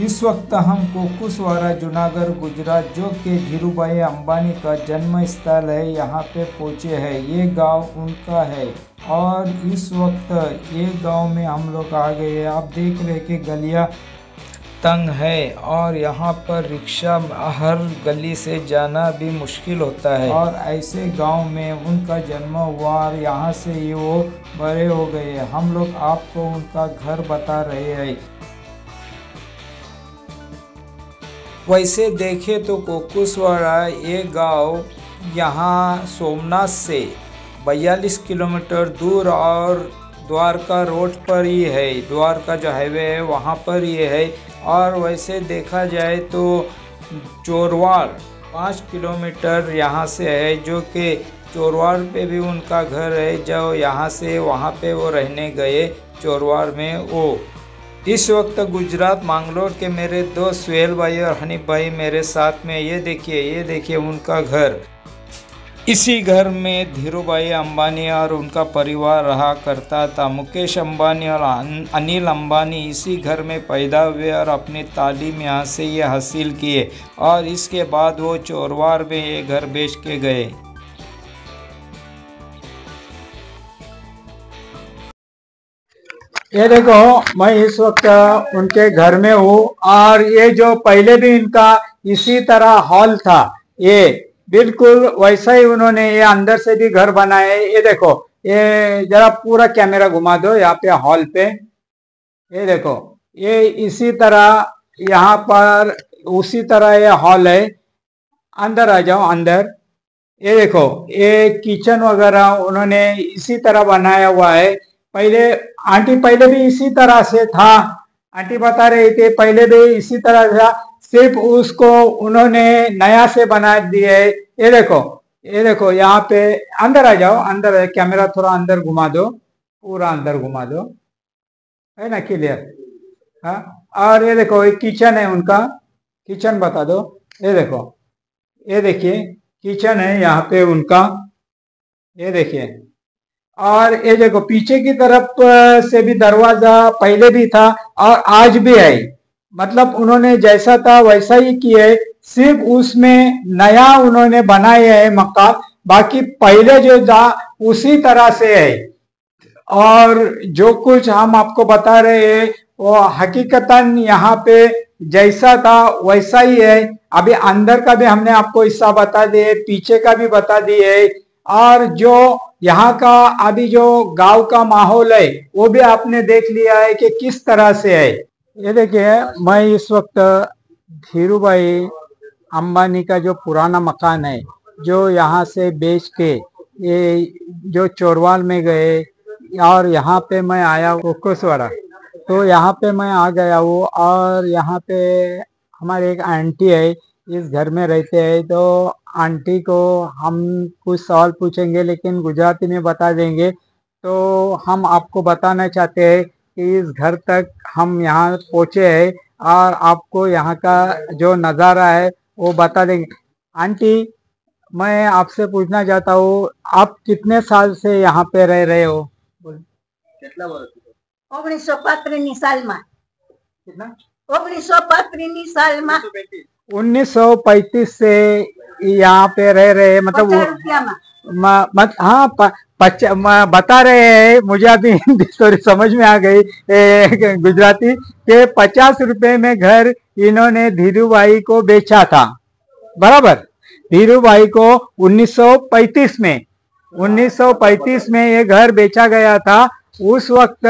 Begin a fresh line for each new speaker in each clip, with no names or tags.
इस वक्त हम कोकुसवारा जूनागढ़ गुजरात जो कि धीरूभाई अंबानी का जन्म स्थल है यहाँ पे पहुँचे हैं। ये गांव उनका है और इस वक्त ये गांव में हम लोग आ गए हैं। आप देख रहे कि गलियाँ तंग है और यहाँ पर रिक्शा हर गली से जाना भी मुश्किल होता है और ऐसे गांव में उनका जन्म हुआ और यहाँ से ही वो बड़े हो गए। हम लोग आपको उनका घर बता रहे हैं। वैसे देखे तो कोकुसवारा ये गांव यहाँ सोमनाथ से 42 किलोमीटर दूर और द्वारका रोड पर ही है। द्वारका जो हाईवे है वहाँ पर ही है। और वैसे देखा जाए तो चोरवाड़ 5 किलोमीटर यहाँ से है, जो कि चोरवाड़ पे भी उनका घर है। जो यहाँ से वहाँ पे वो रहने गए चोरवाड़ में। वो इस वक्त गुजरात मंगलोर के मेरे दोस्त सुहेल भाई और हनीफ भाई मेरे साथ में। ये देखिए उनका घर। इसी घर में धीरूभाई अंबानी और उनका परिवार रहा करता था। मुकेश अंबानी और अनिल अंबानी इसी घर में पैदा हुए और अपनी तालीम यहाँ से ये हासिल किए और इसके बाद वो चोरवाड़ में ये घर बेच के गए।
ये देखो, मैं इस वक्त उनके घर में हूँ और ये जो पहले भी इनका इसी तरह हॉल था, ये बिल्कुल वैसा ही उन्होंने ये अंदर से भी घर बनाया है। ये देखो, ये जरा पूरा कैमरा घुमा दो यहाँ पे हॉल पे। ये देखो, ये इसी तरह यहाँ पर उसी तरह ये हॉल है। अंदर आ जाओ अंदर। ये देखो, ये किचन वगैरह उन्होंने इसी तरह बनाया हुआ है। पहले आंटी पहले भी इसी तरह से था। आंटी बता रहे थे पहले भी इसी तरह था, सिर्फ उसको उन्होंने नया से बना दिया है। ये देखो यहाँ पे अंदर आ जाओ। अंदर कैमरा थोड़ा अंदर घुमा दो, पूरा अंदर घुमा दो, है ना क्लियर? हाँ, और ये देखो ये किचन है उनका। किचन बता दो। ये देखो, ये देखिए किचन है यहाँ पे उनका। ये देखिए, और ये देखो पीछे की तरफ से भी दरवाजा पहले भी था और आज भी है। मतलब उन्होंने जैसा था वैसा ही किया है, सिर्फ उसमें नया उन्होंने बनाया है मकान। बाकी पहले जो था उसी तरह से है। और जो कुछ हम आपको बता रहे हैं वो हकीकतन यहाँ पे जैसा था वैसा ही है। अभी अंदर का भी हमने आपको हिस्सा बता दिए, पीछे का भी बता दिए और जो यहाँ का अभी जो गांव का माहौल है वो भी आपने देख लिया है कि किस तरह से है। ये देखिए, मैं इस वक्त धीरूभाई अंबानी का जो पुराना मकान है जो यहाँ से बेच के ये जो चोरवाल में गए और यहाँ पे मैं आया कोकुसवारा, तो यहाँ पे मैं आ गया हूँ। और यहाँ पे हमारे एक आंटी है, इस घर में रहते हैं। तो आंटी को हम कुछ सवाल पूछेंगे लेकिन गुजराती में बता देंगे। तो हम आपको बताना चाहते हैं कि इस घर तक हम यहाँ पहुँचे हैं और आपको यहाँ का जो नज़ारा है वो बता देंगे। आंटी, मैं आपसे पूछना चाहता हूँ, आप कितने साल से यहाँ पे रह रहे हो?
કેટલા વર્ષ? 1935 સાલમાં।
कितना?
1935 सालમાં।
1935 से यहाँ पे रह रहे हैं। मतलब
50 रुपयाમાં।
हाँ, बता रहे हैं, मुझे अभी हिंदी थोड़ी समझ में आ गई गुजराती के 50 रुपए में घर इन्होंने धीरूभाई को बेचा था। बराबर, धीरूभाई को 1935 में ये घर बेचा गया था। उस वक्त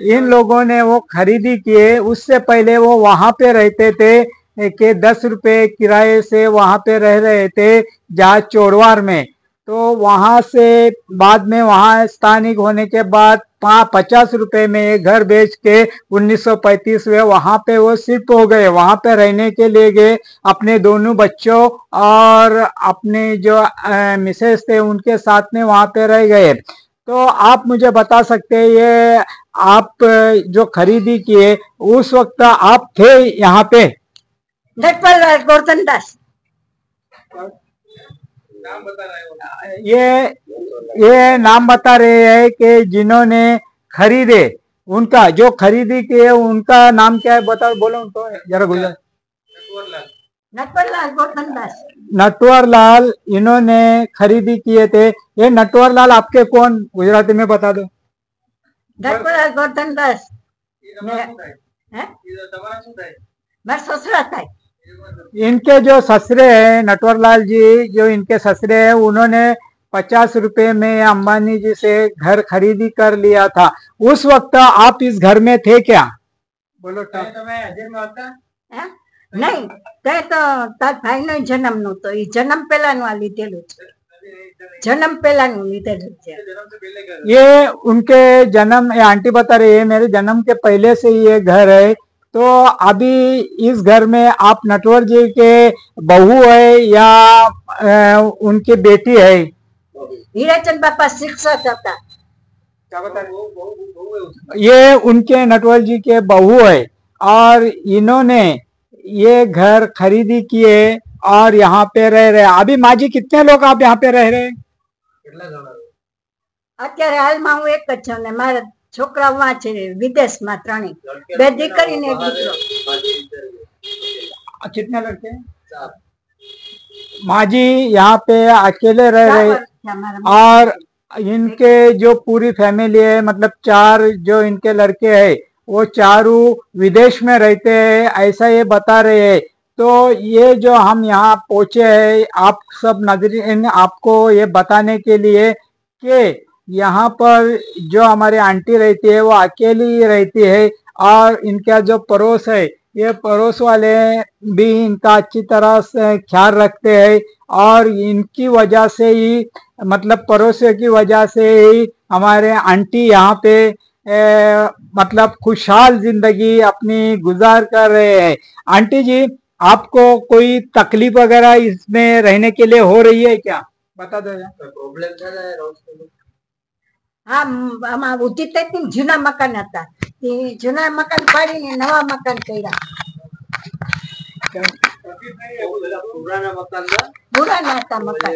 इन लोगों ने वो खरीदी किए। उससे पहले वो वहां पे रहते थे कि 10 रुपए किराए से वहां पे रह रहे थे जहाँ चोरवाड़ में। तो वहां से बाद में वहां स्थानिक होने के बाद 50 रुपए में ये घर बेच के 1935 में वहां पे वो शिफ्ट हो गए। वहां पे रहने के लिए गए, अपने दोनों बच्चों और अपने जो मिसेस थे उनके साथ में वहां पे रह गए। तो आप मुझे बता सकते हैं, ये आप जो खरीदी किए उस वक्त आप थे यहाँ पे?
नटपाल गोवर्धनदास।
नाम बता रहे हो? ये नाम बता रहे हैं कि जिन्होंने खरीदे उनका जो खरीदी किए उनका नाम क्या है, बताओ, बोलो उनको जरा गुजरात।
नटवरलाल गोरधनदास।
नटवर लाल इन्होंने खरीदी किए थे। ये नटवर लाल आपके कौन, गुजराती में बता दो।
नटवरलाल गोरधनदास मारा ससरा था।
इनके जो ससरे हैं नटवर लाल जी, जो इनके ससरे हैं, उन्होंने 50 रुपए में अंबानी जी से घर खरीदी कर लिया था। उस वक्त आप इस घर में थे क्या? बोलो।
नहीं ते तो तार भाई नो जन्म नो तो ई जन्म पहला नु आ लीधेलू छे। जन्म पहला नु लीधेलू छे।
ये उनके जन्म, ये आंटी बता रही है मेरे जन्म के पहले से ये घर है। तो अभी इस घर में आप नटवर जी के बहू है या उनकी बेटी है?
हीराचंद बापा शिक्षक था।
क्या बता रहे? ये उनके नटवर जी के बहू है और इन्होंने ये घर खरीदी किए और यहाँ पे रह रहे। अभी माँ जी कितने लोग आप यहाँ पे रह रहे?
અત્યારે હાલમાં હું એક જ છું ને મારા છોકરા વાં છે વિદેશમાં ત્રણેય, બે દીકરી ને એક દીકરો।
कितने लड़के? माँ जी यहाँ पे अकेले रह रहे और इनके जो पूरी फैमिली है, मतलब 4 जो इनके लड़के हैं वो चारों विदेश में रहते हैं, ऐसा ये बता रहे हैं। तो ये जो हम यहाँ पहुंचे हैं, आप सब नाज़रीन, आपको ये बताने के लिए कि यहाँ पर जो हमारी आंटी रहती है वो अकेली ही रहती है और इनका जो पड़ोस है, ये पड़ोस वाले भी इनका अच्छी तरह से ख्याल रखते हैं और इनकी वजह से ही, मतलब पड़ोसियों की वजह से ही हमारे आंटी यहाँ पे मतलब खुशहाल जिंदगी अपनी गुजार कर रहे हैं। आंटी जी, आपको कोई तकलीफ वगैरह इसमें रहने के लिए हो रही है क्या? बता दो यार। प्रॉब्लम
हाँ, आमा उचित थी जूना मकान था, जूना मकान पाड़ी नवा मकान कर्या। पुराना था मकान।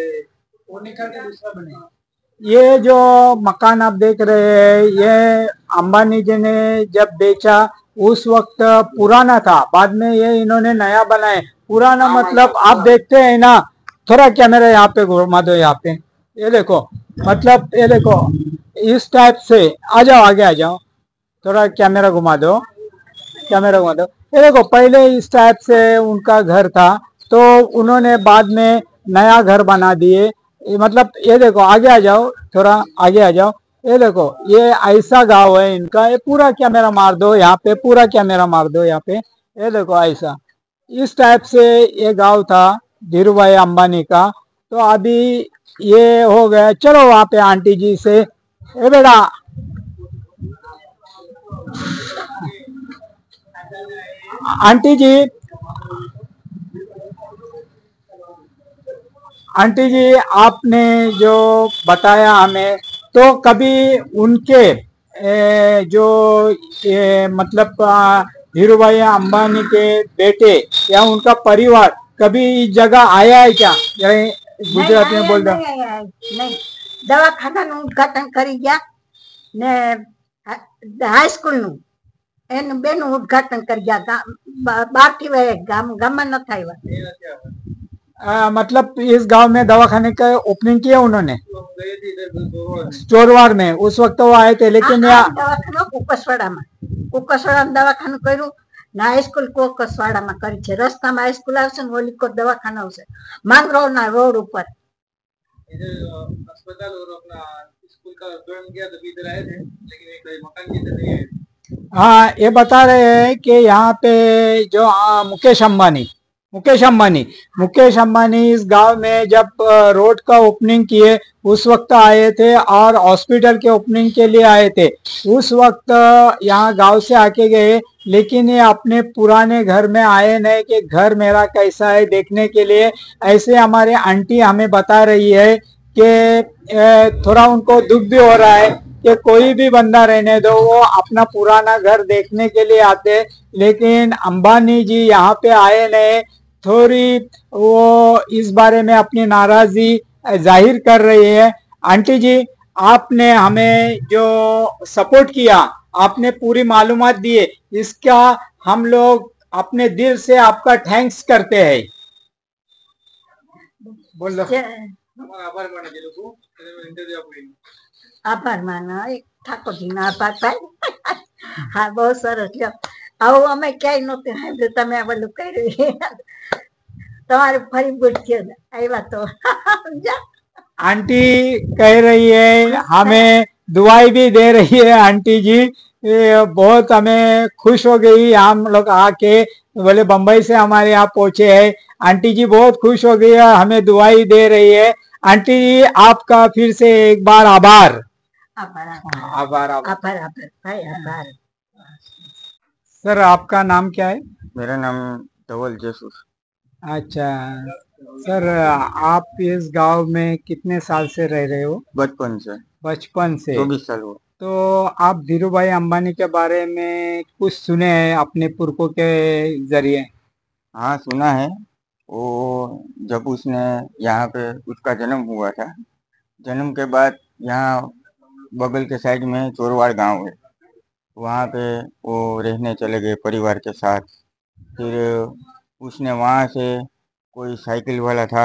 ये जो मकान आप देख रहे हैं, ये अंबानी जी ने जब बेचा उस वक्त पुराना था, बाद में ये इन्होंने नया बनाया। पुराना मतलब आप देखते हैं ना, थोड़ा कैमरा यहाँ पे घुमा दो, यहाँ पे ये देखो, मतलब ये देखो इस टाइप से। आ जाओ, आगे आ जाओ, थोड़ा कैमरा घुमा दो, कैमरा घुमा दो। ये देखो, पहले इस टाइप से उनका घर था, तो उन्होंने बाद में नया घर बना दिए। मतलब ये देखो, आगे आ जाओ, थोड़ा आगे आ जाओ। ये देखो, ये ऐसा गांव है इनका। ये पूरा कैमरा मार दो यहाँ पे, पूरा कैमरा मार दो यहाँ पे। ये देखो, ऐसा इस टाइप से ये गांव था धीरू भाई अंबानी का। तो अभी ये हो गया। चलो वहाँ पे आंटी जी से, ए बेटा, आंटी जी, आंटी जी, आपने जो बताया हमें, तो कभी उनके जो मतलब धीरू भाई अंबानी के बेटे या उनका परिवार कभी इस जगह आया है क्या? गुजरात में बोल दो।
नहीं, दवाखाना નું ઉદ્ઘાટન કરી ગયા ને હાઈ સ્કૂલ નું એનું બેનું ઉદ્ઘાટન કરી ગયા। બાકી વે ગામમાં ન આવ્યા।
मतलब इस गांव में दवाखाने का ओपनिंग किया उन्होंने स्टोरवार में, उस वक्त वो आए थे। लेकिन
दवाखाना कुकसवाड़ा दवाखानु कर्યું ને હાઈસ્કૂલ કોકસવાડામાં કરી છે। રસ્તામાં હાઈસ્કૂલ આવશે ને ઓલીકોટ દવાખાના આવશે માંગરોળના રોડ ઉપર।
अस्पताल और अपना स्कूल का ज्वाइन किया तो इधर आए थे, लेकिन एक मकान की तरह नहीं है।
हाँ, ये बता रहे हैं कि यहाँ पे जो मुकेश अंबानी इस गांव में जब रोड का ओपनिंग किए उस वक्त आए थे और हॉस्पिटल के ओपनिंग के लिए आए थे। उस वक्त यहाँ गांव से आके गए, लेकिन ये अपने पुराने घर में आए नहीं कि घर मेरा कैसा है देखने के लिए। ऐसे हमारे आंटी हमें बता रही है कि थोड़ा उनको दुख भी हो रहा है कि कोई भी बंदा रहने दो, वो अपना पुराना घर देखने के लिए आते, लेकिन अंबानी जी यहाँ पे आए नहीं। थोड़ी वो इस बारे में अपनी नाराजगी जाहिर कर रही है। आंटी जी, आपने हमें जो सपोर्ट किया आपने पूरी मालूमात दी है, इसका हम लोग अपने दिल से आपका थैंक्स करते हैं। बोलो।
તમારો આભાર માને જે લોકો ઇન્ટરવ્યુ આપી
આભાર માનો ઠાકોરજીનો આભાર ભાઈ હા બહુ સરસ લ્યો આવું અમે ક્યાંય નહોતું સાંભળ્યું તમે આ બધું કર્યું તમારે ફરી ગુસ્સે આવ્યા તો સમજ્યા
आंटी कह रही है हमें दुआई भी दे रही है आंटी जी, ये बहुत हमें खुश हो गई हम लोग आके, बोले बम्बई से हमारे यहाँ पहुंचे हैं। आंटी जी बहुत खुश हो गई है, हमें दुआई दे रही है। आंटी जी आपका फिर से एक बार आभार।
આભાર
आभार आभार।
આભાર આભાર ભાઈ આભાર
सर आपका नाम क्या है?
मेरा नाम धवल जसूस।
अच्छा सर, आप इस गांव में कितने साल से रह रहे हो?
बचपन से
बचपन से।
24 साल हुआ।
तो आप धीरू भाई अंबानी के बारे में कुछ सुने हैं अपने पुरखों के जरिए?
हाँ सुना है। वो जब उसने यहाँ पे उसका जन्म हुआ था, जन्म के बाद यहाँ बगल के साइड में चोरवाड़ गांव है, वहाँ पे वो रहने चले गए परिवार के साथ। फिर उसने वहाँ से कोई साइकिल वाला था,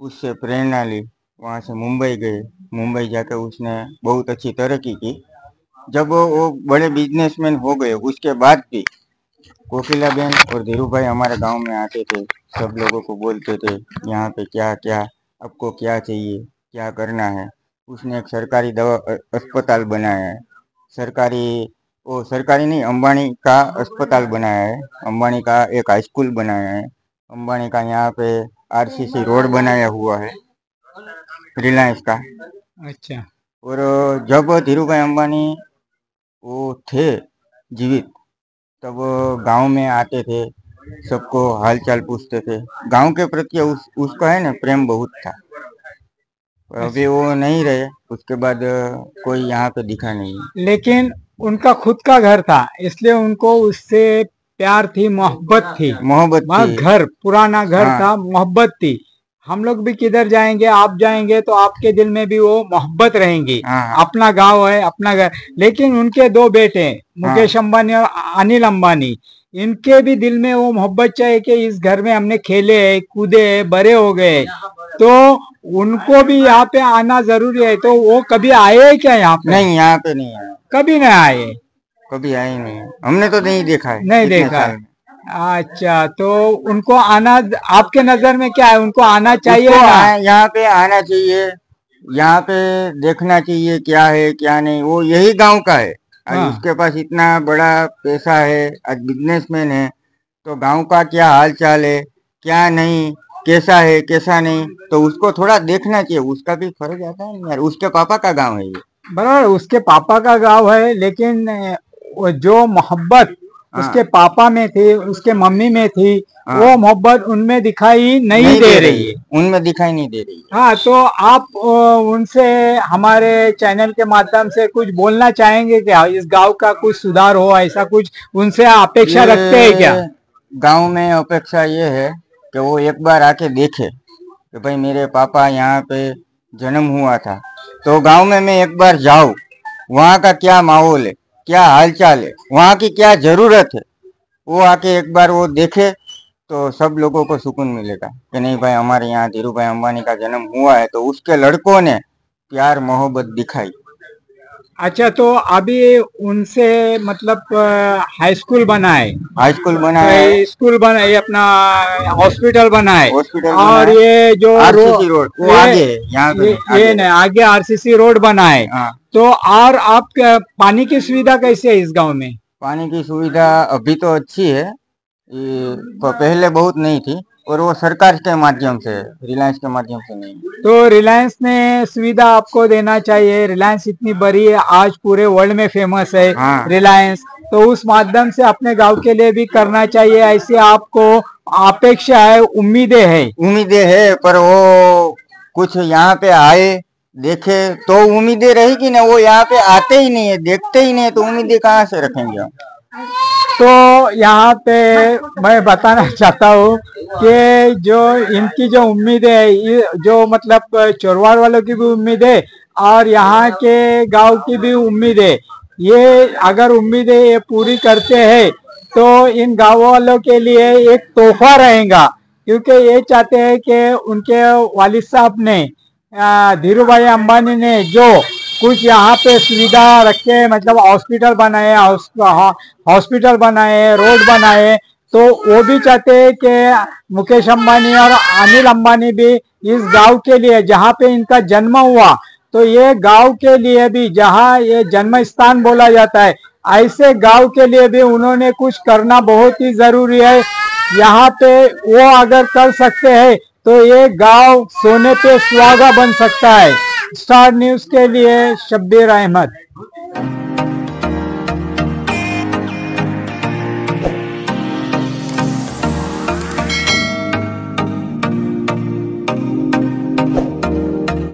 उससे प्रेरणा ली, वहाँ से मुंबई गए। मुंबई जाकर उसने बहुत अच्छी तरक्की की। जब वो बड़े बिजनेसमैन हो गए उसके बाद भी कोकिलाबेन और धीरू भाई हमारे गांव में आते थे, सब लोगों को बोलते थे यहाँ पे क्या क्या आपको क्या चाहिए, क्या करना है। उसने एक सरकारी दवा अस्पताल बनाया है, सरकारी नहीं, अंबानी का अस्पताल बनाया है, अंबानी का एक हाई स्कूल बनाया है, अंबानी का यहाँ पे आरसीसी रोड बनाया हुआ है रिलायंस का।
अच्छा।
और जब धीरू भाई अंबानी वो थे जीवित तब गांव में आते थे, सबको हालचाल पूछते थे। गांव के प्रति उसका है ना प्रेम बहुत था। पर अभी वो नहीं रहे, उसके बाद कोई यहाँ पे दिखा नहीं।
लेकिन उनका खुद का घर था, इसलिए उनको उससे प्यार थी, मोहब्बत थी। वहाँ घर पुराना घर
हाँ।
था, मोहब्बत थी। हम लोग भी किधर जाएंगे, आप जाएंगे तो आपके दिल में भी वो मोहब्बत रहेंगी।
हाँ।
अपना गांव है, अपना घर। लेकिन उनके दो बेटे हैं, मुकेश अंबानी और अनिल अंबानी, इनके भी दिल में वो मोहब्बत चाहिए कि इस घर में हमने खेले, कूदे, बड़े हो गए, तो उनको भी यहाँ पे आना जरूरी है। तो वो कभी आए क्या यहाँ पे?
नहीं, यहाँ पे नहीं आए,
कभी नहीं आए।
कभी आए नहीं, हमने तो नहीं देखा है।
नहीं देखा है। अच्छा, तो उनको आना आपके नजर में क्या है? उनको आना चाहिए ना?
यहाँ पे आना चाहिए, यहाँ पे देखना चाहिए क्या है क्या नहीं। वो यही गांव का है, आज
हाँ।
उसके पास इतना बड़ा पैसा है, आज बिजनेसमैन है, तो गांव का क्या हाल चाल है, क्या नहीं, कैसा है कैसा नहीं, तो उसको थोड़ा देखना चाहिए। उसका भी फर्ज आता है ना यार, उसके पापा का गांव है ये।
बराबर, उसके पापा का गांव है, लेकिन वो जो मोहब्बत उसके पापा में थी, उसके मम्मी में थी, वो मोहब्बत उनमें दिखाई नहीं दे रही है।
उनमें दिखाई नहीं दे रही है।
हाँ, तो आप उनसे हमारे चैनल के माध्यम से कुछ बोलना चाहेंगे क्या? इस गांव का कुछ सुधार हो, ऐसा कुछ उनसे अपेक्षा रखते हैं क्या?
गांव में अपेक्षा ये है कि वो एक बार आके देखे कि भाई मेरे पापा यहाँ पे जन्म हुआ था, तो गांव में मैं एक बार जाऊं, वहाँ का क्या माहौल है, क्या हालचाल है, वहाँ की क्या जरूरत है, वो आके एक बार वो देखे तो सब लोगों को सुकून मिलेगा कि नहीं भाई हमारे यहाँ धीरू भाई अंबानी का जन्म हुआ है, तो उसके लड़कों ने प्यार मोहब्बत दिखाई।
अच्छा, तो अभी उनसे मतलब हाई स्कूल बनाए,
स्कूल बनाए,
अपना हॉस्पिटल बनाए,
हॉस्पिटल
और ये जो
आरसीसी रोड वो आगे है, यहाँ पे
ये नहीं, आगे आरसीसी रोड बनाए।
हाँ।
तो और आप पानी की सुविधा कैसे है इस गांव में?
पानी की सुविधा अभी तो अच्छी है, पहले बहुत नहीं थी, और वो सरकार के माध्यम से, रिलायंस के माध्यम से नहीं।
तो रिलायंस ने सुविधा आपको देना चाहिए। रिलायंस इतनी बड़ी है, आज पूरे वर्ल्ड में फेमस है।
हाँ।
रिलायंस तो उस माध्यम से अपने गांव के लिए भी करना चाहिए, ऐसी आपको अपेक्षा है, उम्मीदें है।
पर वो कुछ यहाँ पे आए देखे तो उम्मीदें रहेगी ना, वो यहाँ पे आते ही नहीं है, देखते ही नहीं है, तो उम्मीदें कहाँ से रखेंगे हम?
तो यहाँ पे मैं बताना चाहता हूँ कि जो इनकी जो उम्मीद है, जो मतलब चोरवाड़ वालों की भी उम्मीद है और यहाँ के गांव की भी उम्मीद है ये अगर उम्मीदें ये पूरी करते हैं तो इन गाँव वालों के लिए एक तोहफा रहेगा, क्योंकि ये चाहते हैं कि उनके वालिद साहब ने धीरूभाई अंबानी ने जो कुछ यहाँ पे सुविधा रखे, मतलब हॉस्पिटल बनाए, रोड बनाए, तो वो भी चाहते हैं कि मुकेश अंबानी और अनिल अंबानी भी इस गांव के लिए, जहाँ पे इनका जन्म हुआ, तो ये गांव के लिए भी, जहाँ ये जन्म स्थान बोला जाता है, ऐसे गांव के लिए भी उन्होंने कुछ करना बहुत ही जरूरी है। यहाँ पे वो अगर कर सकते हैं तो ये गांव सोने पे सुहागा बन सकता है। स्टार न्यूज के लिए शब्बीर अहमद।